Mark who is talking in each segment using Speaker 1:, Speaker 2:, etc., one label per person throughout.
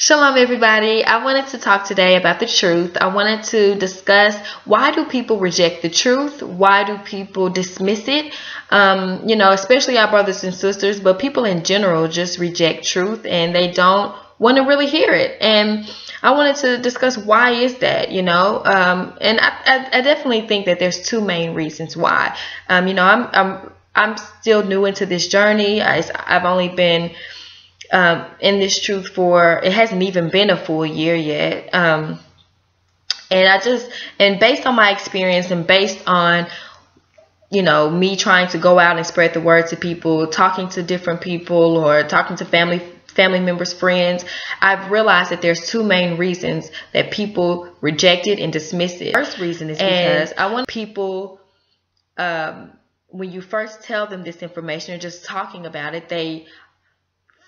Speaker 1: Shalom everybody. I wanted to talk today about the truth. I wanted to discuss, why do people reject the truth? Why do people dismiss it? Especially our brothers and sisters, but people in general just reject truth and they don't want to really hear it. And I wanted to discuss, why is that, and I definitely think that there's two main reasons why. I'm still new into this journey. I've only been in this truth for, it hasn't even been a full year yet. And based on my experience and based on, me trying to go out and spread the word to people, talking to different people or talking to family members, friends, I've realized that there's two main reasons that people reject it and dismiss it. First reason is because I want people, when you first tell them this information or just talking about it, they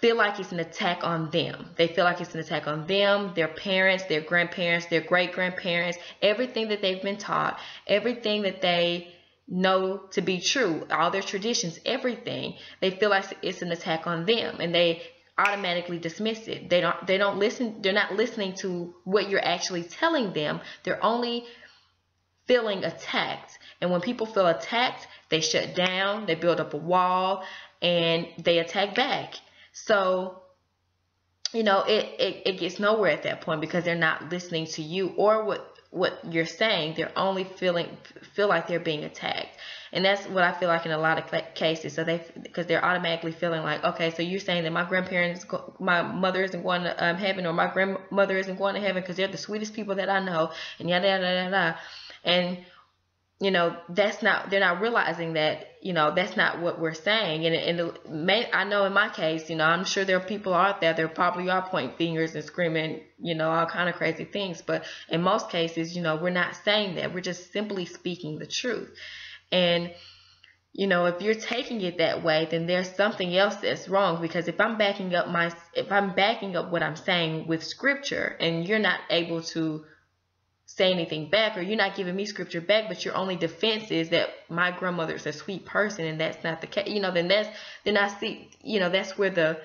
Speaker 1: feel like it's an attack on them. They feel like it's an attack on them, their parents, their grandparents, their great-grandparents, everything that they've been taught, everything that they know to be true, all their traditions, everything. They feel like it's an attack on them, and they automatically dismiss it. They don't listen. They're not listening to what you're actually telling them. They're only feeling attacked. And when people feel attacked, they shut down, they build up a wall, and they attack back. So, it gets nowhere at that point because they're not listening to you or what you're saying. They're only feel like they're being attacked. And that's what I feel like in a lot of cases. So because they're automatically feeling like, okay, so you're saying that my mother isn't going to heaven, or my grandmother isn't going to heaven because they're the sweetest people that I know, and yada, yada, yada, yada. And they're not realizing that, that's not what we're saying. I know in my case, I'm sure there are people out there that probably are pointing fingers and screaming, all kind of crazy things. But in most cases, we're not saying that. We're just simply speaking the truth. And, if you're taking it that way, then there's something else that's wrong. Because if I'm backing up what I'm saying with scripture, and you're not able to say anything back, or you're not giving me scripture back, but your only defense is that my grandmother's a sweet person, and that's not the case, then I see, that's where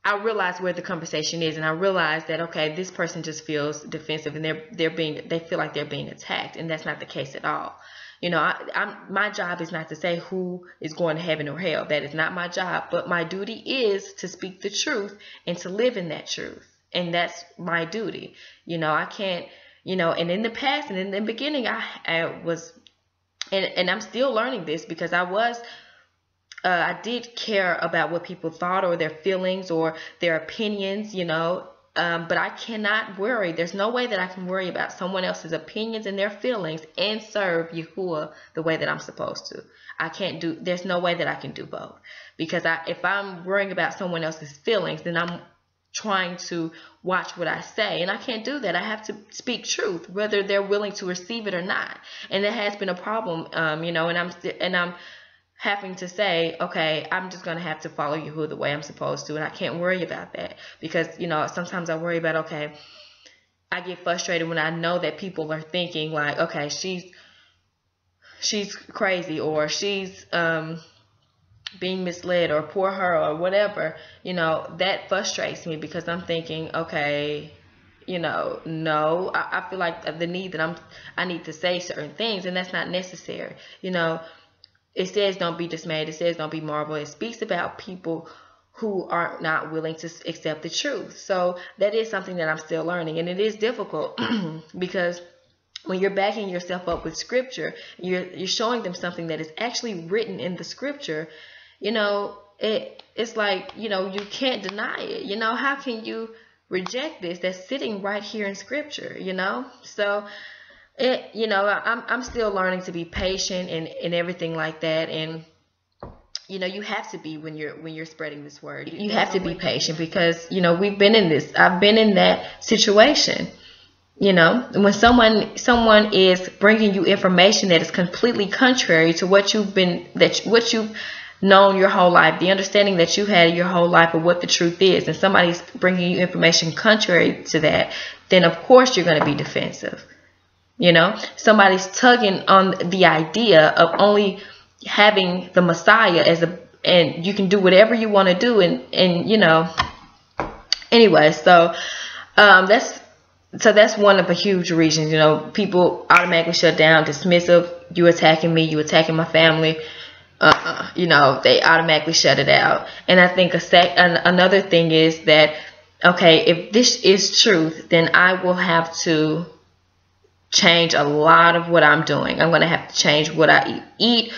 Speaker 1: I realize where the conversation is, and I realize that, okay, this person just feels defensive, and they feel like they're being attacked, and that's not the case at all. My job is not to say who is going to heaven or hell. That is not my job, but my duty is to speak the truth and to live in that truth, and that's my duty. I can't. And in the past and in the beginning, I was, and I'm still learning this, because I did care about what people thought or their feelings or their opinions, but I cannot worry. There's no way that I can worry about someone else's opinions and their feelings and serve Yahuah the way that I'm supposed to. There's no way that I can do both, because if I'm worrying about someone else's feelings, then I'm trying to watch what I say, and I can't do that. I have to speak truth, whether they're willing to receive it or not. And that has been a problem, and I'm having to say, okay, I'm just gonna have to follow Yahuah the way I'm supposed to, and I can't worry about that, because sometimes I worry about, okay, I get frustrated when I know that people are thinking like, okay, she's crazy, or she's being misled, or poor her, or whatever. That frustrates me, because I'm thinking, okay, no, I feel like the need that I need to say certain things, and that's not necessary. It says don't be dismayed, it says don't be marveled. It speaks about people who are not willing to accept the truth. So that is something that I'm still learning, and it is difficult because when you're backing yourself up with scripture, you're showing them something that is actually written in the scripture. It's like, you can't deny it. How can you reject this that's sitting right here in scripture? So I'm still learning to be patient and everything like that. And you have to be, when you're spreading this word, you have to be patient, because we've been in this. I've been in that situation. When someone is bringing you information that is completely contrary to what you've known your whole life, the understanding that you had your whole life of what the truth is, and somebody's bringing you information contrary to that, then of course you're going to be defensive. Somebody's tugging on the idea of only having the Messiah and you can do whatever you want to do, and Anyway, that's one of the huge reasons. People automatically shut down, dismissive. You attacking me, you attacking my family. They automatically shut it out. And I think another thing is that, okay, if this is truth, then I will have to change a lot of what I'm doing. I'm going to have to change what I eat,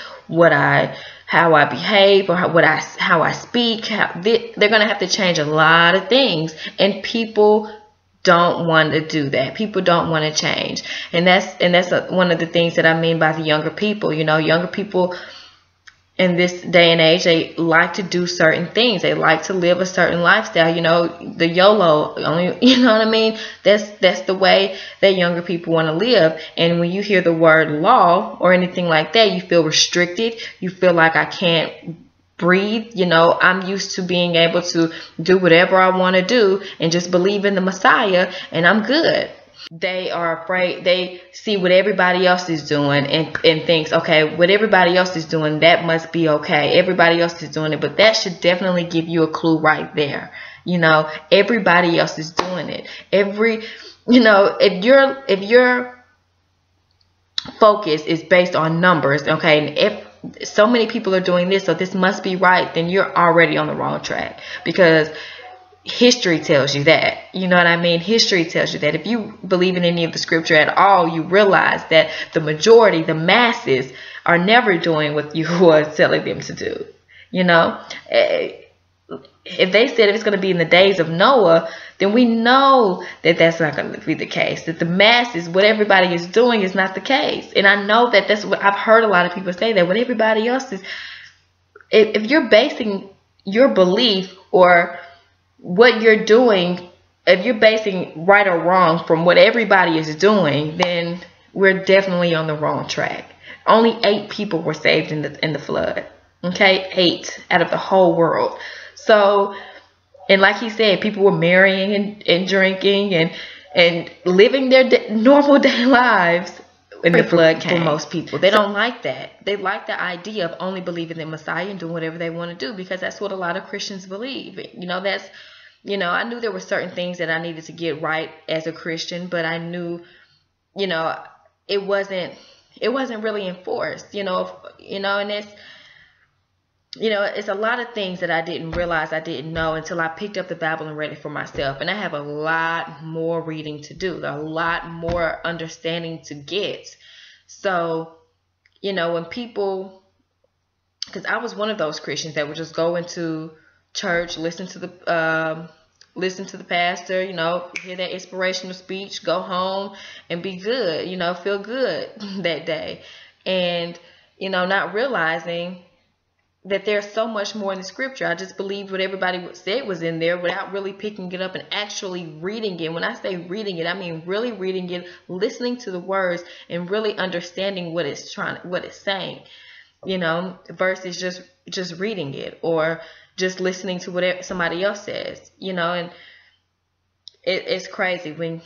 Speaker 1: how I behave, or how I speak. They're going to have to change a lot of things, and people don't want to do that. People don't want to change, and that's one of the things that I mean by the younger people. Younger people in this day and age, they like to do certain things. They like to live a certain lifestyle. The YOLO, only, you know what I mean? That's the way that younger people want to live. And when you hear the word law or anything like that, you feel restricted. You feel like I can't breathe. I'm used to being able to do whatever I want to do and just believe in the Messiah, and I'm good. They are afraid. They see what everybody else is doing and thinks, okay, what everybody else is doing, that must be okay. Everybody else is doing it, but that should definitely give you a clue right there. Everybody else is doing it. If your focus is based on numbers, okay, and if so many people are doing this, so this must be right, then you're already on the wrong track, because history tells you that. You know what I mean? History tells you that. If you believe in any of the scripture at all, you realize that the majority, the masses, are never doing what Yahuah is telling them to do. If they said it's going to be in the days of Noah, then we know that that's not going to be the case. That the masses, what everybody is doing, is not the case. And I know that that's what I've heard a lot of people say, that what everybody else is, if you're basing your belief or what you're doing, if you're basing right or wrong from what everybody is doing, then we're definitely on the wrong track. Only 8 people were saved in the flood. Okay, 8 out of the whole world. So, and like he said, people were marrying and drinking and living their normal day lives when the flood came. For most people, they don't like that. They like the idea of only believing in Messiah and doing whatever they want to do, because that's what a lot of Christians believe. I knew there were certain things that I needed to get right as a Christian, but I knew, it wasn't really enforced, and it's a lot of things that I didn't realize, I didn't know until I picked up the Bible and read it for myself. And I have a lot more reading to do, a lot more understanding to get. So, when people, because I was one of those Christians that would just go into church, listen to the pastor, hear that inspirational speech, go home and be good, feel good that day. And, not realizing that there's so much more in the scripture. I just believed what everybody said was in there without really picking it up and actually reading it. When I say reading it, I mean really reading it, listening to the words, and really understanding what it's saying, versus just reading it or just listening to what somebody else says, and it's crazy when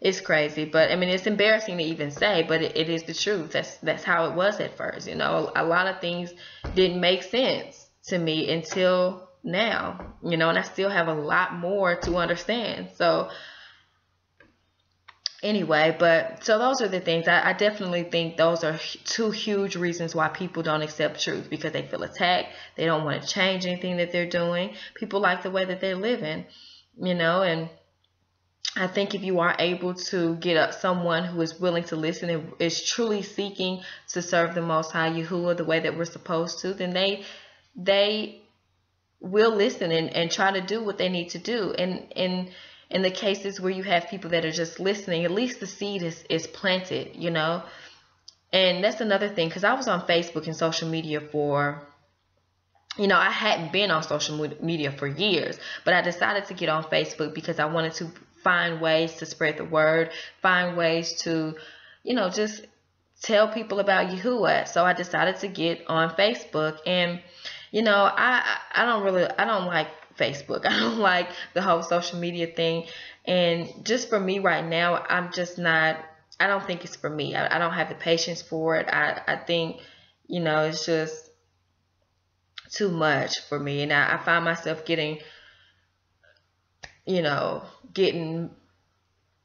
Speaker 1: it's crazy, but I mean, it's embarrassing to even say, but it is the truth. That's how it was at first. A lot of things didn't make sense to me until now, and I still have a lot more to understand. So anyway, so those are the things. I definitely think those are 2 huge reasons why people don't accept truth, because they feel attacked. They don't want to change anything that they're doing. People like the way that they're living, and I think if you are able to get someone who is willing to listen and is truly seeking to serve the Most High Yahuah the way that we're supposed to, then they will listen and try to do what they need to do. And in the cases where you have people that are just listening, at least the seed is planted, And that's another thing, because I was on Facebook and social media for, I hadn't been on social media for years, but I decided to get on Facebook because I wanted to find ways to spread the word, find ways to, just tell people about Yahuah. So I decided to get on Facebook, and, I don't like Facebook. I don't like the whole social media thing. And just for me right now, I don't think it's for me. I don't have the patience for it. I think, it's just too much for me. And I find myself getting getting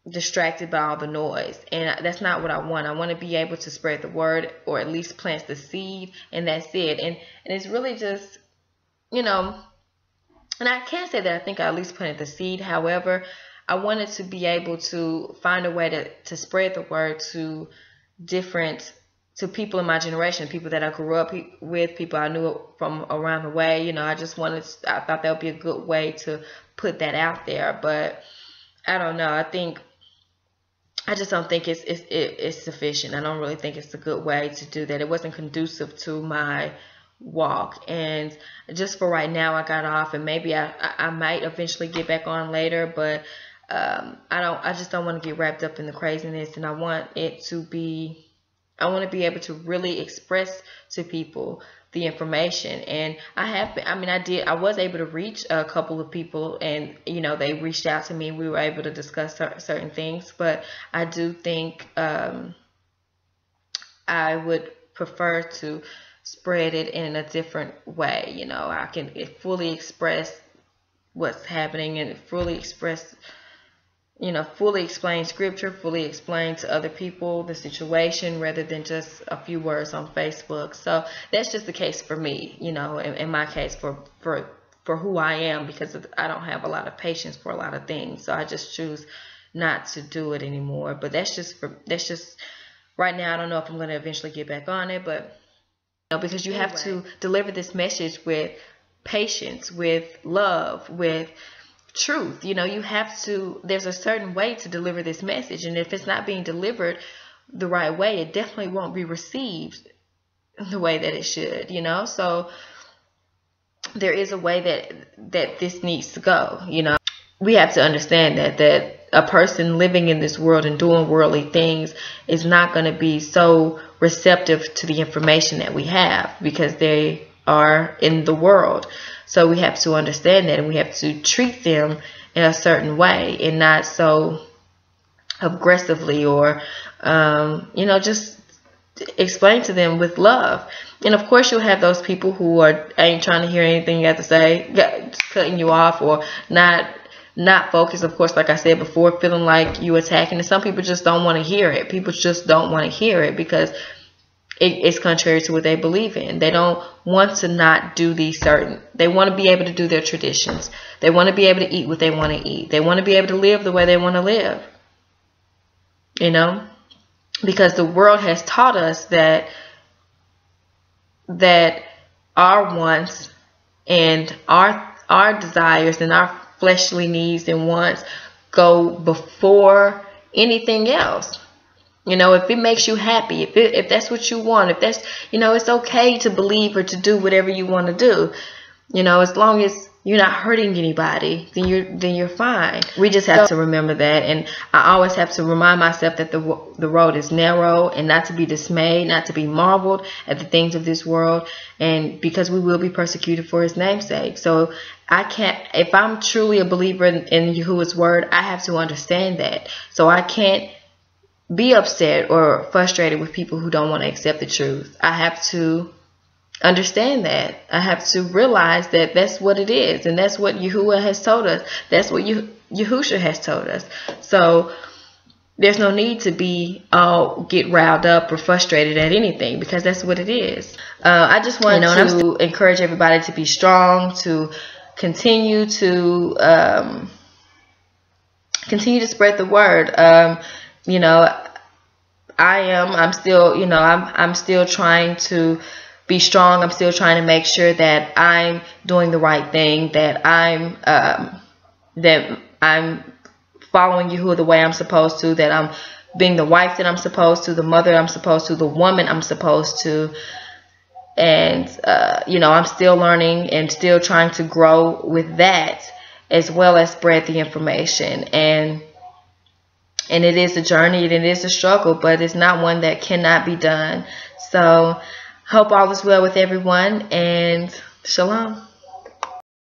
Speaker 1: distracted by all the noise. And that's not what I want. I want to be able to spread the word, or at least plant the seed, and that's it. And it's really just, and I can't say that I think I at least planted the seed. However, I wanted to be able to find a way to spread the word to people in my generation, people that I grew up with, people I knew from around the way. I thought that would be a good way to put that out there. But I don't know. I just don't think it's sufficient. I don't really think it's a good way to do that. It wasn't conducive to my walk. And just for right now, I got off, and maybe I might eventually get back on later, but I just don't want to get wrapped up in the craziness. And I want to be able to really express to people the information. And I was able to reach a couple of people, and they reached out to me. We were able to discuss certain things, but I do think I would prefer to spread it in a different way. I can fully express what's happening, and fully explain scripture, fully explain to other people the situation, rather than just a few words on Facebook. So that's just the case for me, in my case, for who I am, because I don't have a lot of patience for a lot of things. So I just choose not to do it anymore. But that's just right now. I don't know if I'm going to eventually get back on it, but because you have to deliver this message with patience, with love, with truth. You have to, there's a certain way to deliver this message, and if it's not being delivered the right way, it definitely won't be received the way that it should. So there is a way that this needs to go. We have to understand that a person living in this world and doing worldly things is not going to be so receptive to the information that we have, because they are in the world. So we have to understand that, and we have to treat them in a certain way, and not so aggressively, or just explain to them with love. And of course, you'll have those people who ain't trying to hear anything you have to say, cutting you off, or not focused, of course, like I said before, feeling like you attacking. And some people just don't want to hear it. People just don't want to hear it because it's contrary to what they believe in. They don't want to not do they want to be able to do their traditions. They want to be able to eat what they want to eat. They want to be able to live the way they want to live. Because the world has taught us that our wants and our desires and our fleshly needs and wants go before anything else. If it makes you happy, if that's what you want, if that's, it's okay to believe or to do whatever you want to do, as long as you're not hurting anybody, then you're fine. We just have to remember that. And I always have to remind myself that the road is narrow, and not to be dismayed, not to be marveled at the things of this world, and because we will be persecuted for his name's sake. So if I'm truly a believer in Yahuah's word, I have to understand that. So I can't be upset or frustrated with people who don't want to accept the truth. I have to understand that. I have to realize that that's what it is, and that's what Yahuah has told us. That's what Yahushua has told us. So there's no need to get riled up or frustrated at anything, because that's what it is. I just want to encourage everybody to be strong, to continue to spread the word. I'm still trying to be strong. I'm still trying to make sure that I'm doing the right thing, that I'm following Yahuah the way I'm supposed to, that I'm being the wife that I'm supposed to, the mother I'm supposed to, the woman I'm supposed to. And, I'm still learning and still trying to grow with that, as well as spread the information. And it is a journey, and it is a struggle, but it's not one that cannot be done. So hope all is well with everyone, and shalom.